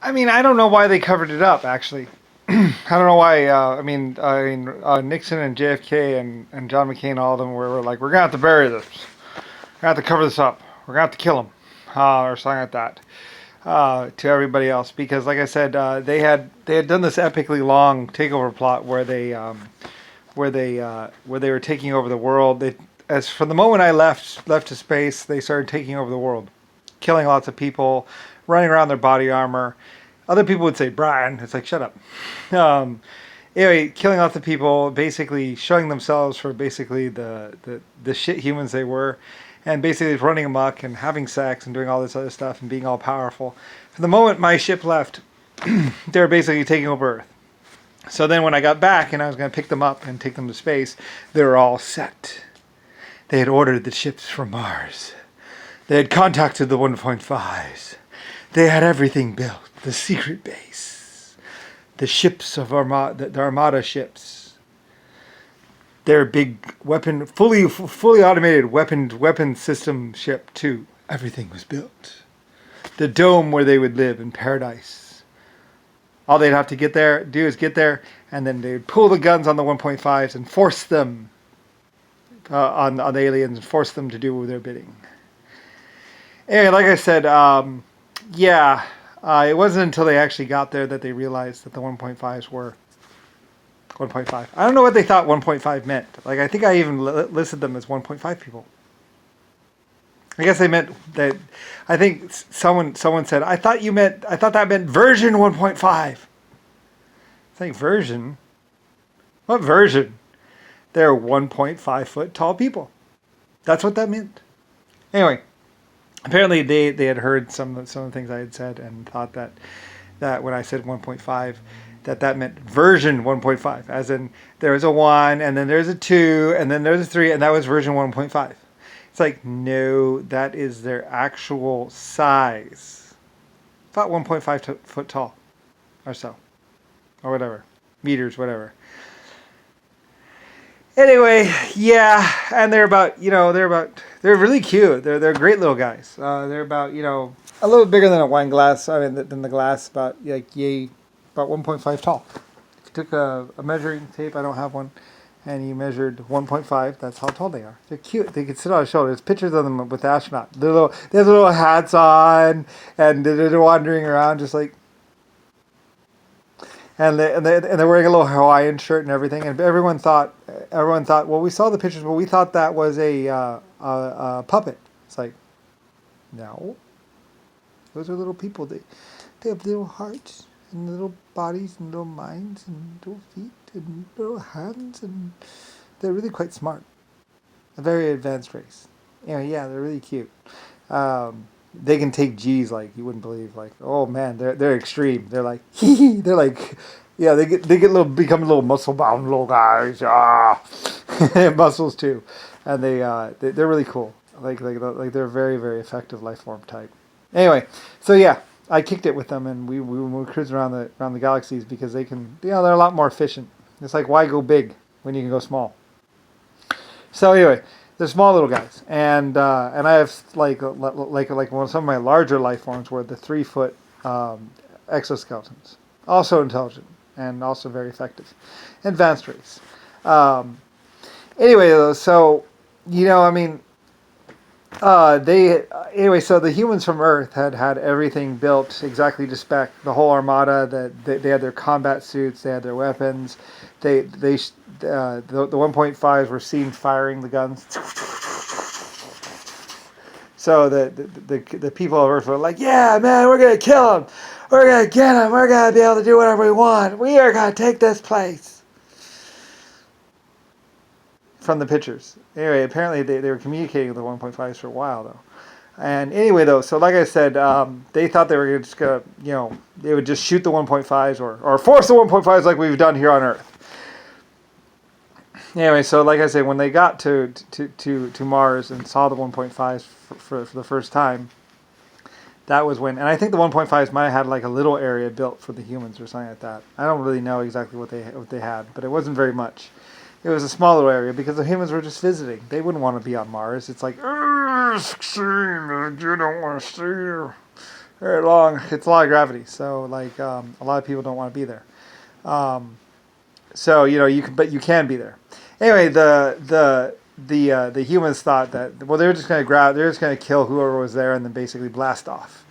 I mean, I don't know why they covered it up. Actually, I don't know why. Nixon and JFK and John McCain, all of them were like, we're gonna have to bury this. We're gonna have to cover this up. We're gonna have to kill him, or something like that. To everybody else, because like I said, they had done this epically long takeover plot where they were taking over the world. As from the moment I left to space, they started taking over the world, killing lots of people, running around their body armor. Other people would say, Brian, it's like, shut up. Um, anyway, killing lots of people, basically showing themselves for basically the shit humans they were, and basically running amok and having sex and doing all this other stuff and being all powerful. From the moment my ship left, they were basically taking over Earth. So then when I got back and I was going to pick them up and take them to space, they were all set. They had ordered the ships from Mars. They had contacted the 1.5s. They had everything built. The secret base. The ships of Armada, the Armada ships. Their big weapon, fully automated weapon system ship too. Everything was built. The dome where they would live in paradise. All they'd have to do is get there, and then they'd pull the guns on the 1.5s and force them on the aliens and force them to do their bidding. Anyway, like I said, it wasn't until they actually got there that they realized that the 1.5s were 1.5. I don't know what they thought 1.5 meant. Like, I think I even listed them as 1.5 people. I guess they meant that. I think someone said, I thought that meant version 1.5. It's like, version? What version? They're 1.5 foot tall people. That's what that meant. Anyway, apparently they had heard some of the things I had said and thought that when I said 1.5, that meant version 1.5, as in there was a 1 and then there's a 2 and then there's a 3 and that was version 1.5. It's like, no, that is their actual size. About 1.5 foot tall or so, or whatever, meters, whatever. Anyway, yeah, and they're really cute. They're great little guys. They're about, a little bigger than a wine glass. I mean, than the glass, about 1.5 tall. If you took a measuring tape, I don't have one, and you measured 1.5, that's how tall they are. They're cute. They can sit on a shoulder. There's pictures of them with the astronaut. They have little hats on, and they're wandering around just like. And they're wearing a little Hawaiian shirt and everything. And everyone thought, well, we saw the pictures, but we thought that was a puppet. It's like, no, those are little people. They have little hearts and little bodies and little minds and little feet and little hands, and they're really quite smart. A very advanced race. Yeah, they're really cute. They can take G's like you wouldn't believe. Like, oh man, they're extreme. They're like, they're like, yeah, they become little muscle bound little guys. They have muscles too, and they're really cool. Like they're a very, very effective life form type. Anyway, so yeah, I kicked it with them, and we were cruising around the galaxies because they're a lot more efficient. It's like, why go big when you can go small? So anyway, they're small little guys, and I have like one of some of my larger life forms were the 3 foot exoskeletons, also intelligent and also very effective, advanced race. Anyway, though, so so the humans from Earth had everything built exactly to spec. The whole armada, they had their combat suits, they had their weapons. The 1.5s were seen firing the guns. So the people of Earth were like, yeah, man, we're gonna kill them. We're gonna get them. We're gonna be able to do whatever we want. We are gonna take this place. From the pictures. Anyway, apparently they were communicating with the 1.5s for a while, though. And anyway, though, so like I said, they thought they were just going to, they would just shoot the 1.5s or force the 1.5s like we've done here on Earth. Anyway, so like I said, when they got to Mars and saw the 1.5s for the first time, that was when, and I think the 1.5s might have had like a little area built for the humans or something like that. I don't really know exactly what they had, but it wasn't very much. It was a small little area because the humans were just visiting. They wouldn't want to be on Mars. It's like, you don't want to stay here. very long. It's a lot of gravity, so like a lot of people don't want to be there. So you can, but you can be there. Anyway, the humans thought that they were just going to they're just going to kill whoever was there, and then basically blast off,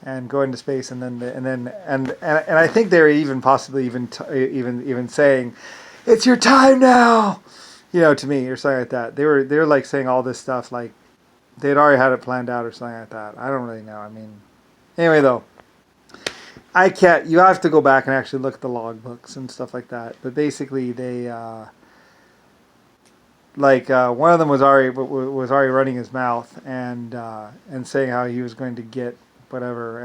and go into space, and I think they were even possibly even saying, "It's your time now," to me or something like that. They were like saying all this stuff like they'd already had it planned out or something like that. I don't really know. I mean, anyway though. I can't. You have to go back and actually look at the logbooks and stuff like that. But basically, they one of them was already running his mouth and saying how he was going to get whatever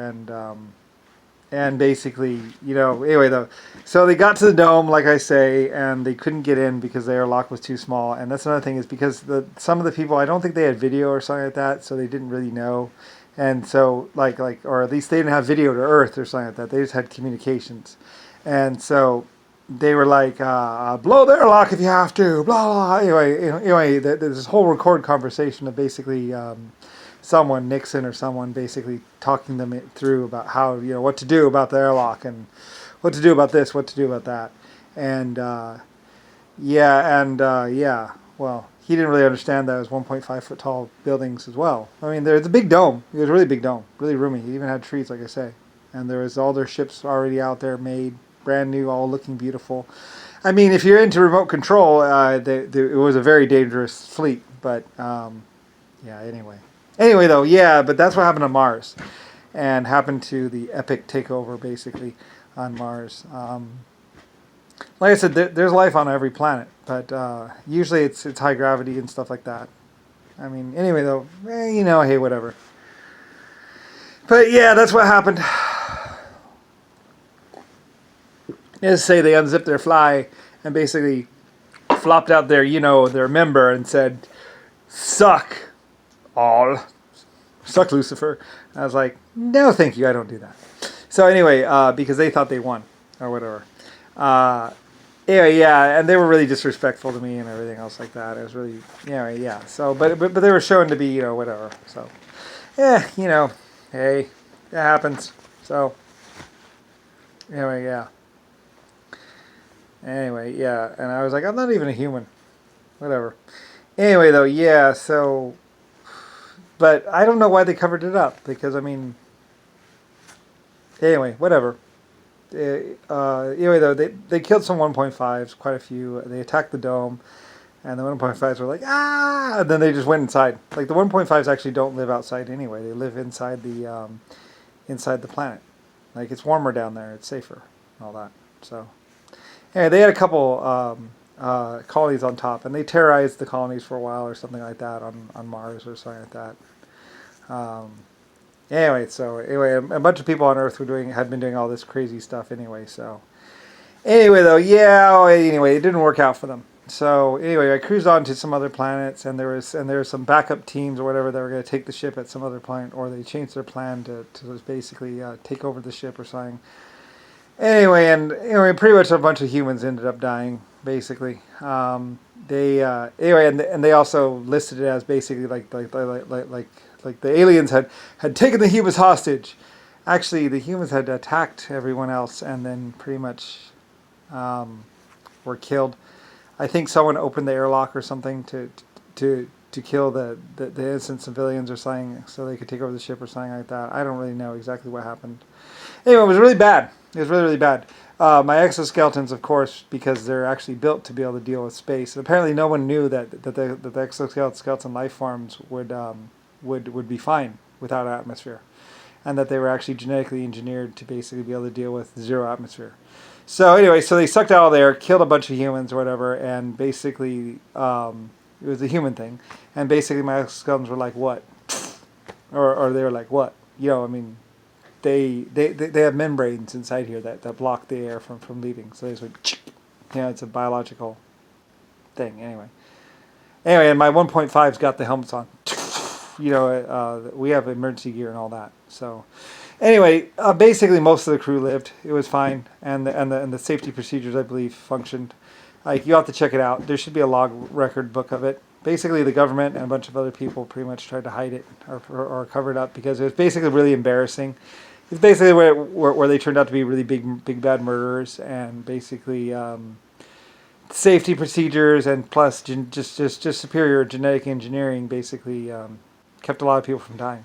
and basically anyway though, so they got to the dome like I say, and they couldn't get in because the airlock was too small. And that's another thing is because some of the people, I don't think they had video or something like that, so they didn't really know. And so, or at least they didn't have video to Earth or something like that. They just had communications. And so they were like, blow the airlock if you have to, blah, blah. Anyway, there's this whole recorded conversation of basically someone, Nixon or someone, basically talking them through about how, what to do about the airlock and what to do about this, what to do about that. And, well, he didn't really understand that it was 1.5 foot tall buildings as well. I mean, there's a big dome. It was a really big dome, really roomy. It even had trees, like I say. And there was all their ships already out there made, brand new, all looking beautiful. I mean, if you're into remote control, it was a very dangerous fleet. But, anyway. Anyway, though, but that's what happened on Mars. And happened to the epic takeover, basically, on Mars. Like I said, there's life on every planet, but usually it's high gravity and stuff like that. I mean, anyway though, hey, whatever. But yeah, that's what happened. As say, they unzipped their fly and basically flopped out their member and said, "Suck all, suck Lucifer." And I was like, no, thank you, I don't do that. So anyway, because they thought they won or whatever. And they were really disrespectful to me and everything else like that. It was really, So, but they were shown to be, whatever. So, hey, it happens. So, anyway, and I was like, I'm not even a human. Whatever. Anyway, though, so, but I don't know why they covered it up, because, I mean, anyway, whatever. Anyway, though, they killed some 1.5s, quite a few. They attacked the dome, and the 1.5s were like, ah! And then they just went inside. Like, the 1.5s actually don't live outside anyway. They live inside the planet. Like, it's warmer down there. It's safer and all that. So, anyway, they had a couple colonies on top, and they terrorized the colonies for a while or something like that on Mars or something like that. Anyway, a bunch of people on Earth had been doing all this crazy stuff anyway. So, anyway, though, it didn't work out for them. So, anyway, I cruised on to some other planets, and there were some backup teams or whatever that were going to take the ship at some other planet, or they changed their plan to basically take over the ship or something. Anyway, pretty much a bunch of humans ended up dying, basically. They also listed it as basically like the aliens had taken the humans hostage. Actually, the humans had attacked everyone else and then pretty much were killed. I think someone opened the airlock or something to kill the innocent civilians or something, so they could take over the ship or something like that. I don't really know exactly what happened. Anyway, it was really bad. It was really, really bad. My exoskeletons, of course, because they're actually built to be able to deal with space. And apparently, no one knew that the exoskeleton life forms would be fine without atmosphere, and that they were actually genetically engineered to basically be able to deal with zero atmosphere. So anyway, they sucked out all the air, killed a bunch of humans or whatever, and basically it was a human thing. And basically my exoskeletons were like, what? Or they were like, what? I mean, they have membranes inside here that block the air from leaving. So they just went, it's a biological thing. Anyway, and my 1.5's got the helmets on. We have emergency gear and all that. So, anyway, basically most of the crew lived. It was fine, and the safety procedures, I believe, functioned. Like, you have to check it out. There should be a log record book of it, basically the government and a bunch of other people pretty much tried to hide it or cover it up because it was basically really embarrassing. It's basically where they turned out to be really big bad murderers, and basically safety procedures and plus just superior genetic engineering basically kept a lot of people from dying.